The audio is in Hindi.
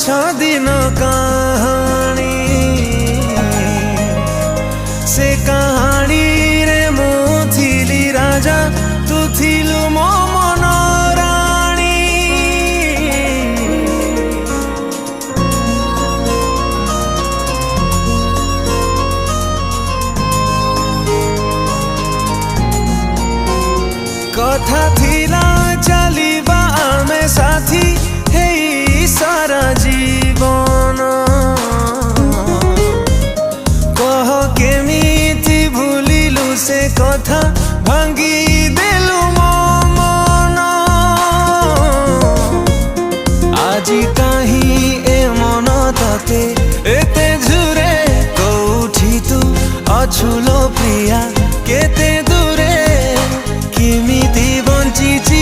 दिन कहानी से कहानी रे मु थिली राजा तू थिलु मो मन राणी। कथा थिला चलिबा आमे साथी हे सारा जीवन कह केमिति भूलिलु से कथा भांगी देलु मो मन। आजी काहीं ए मन तते एते झुरे कोठी तू अछुल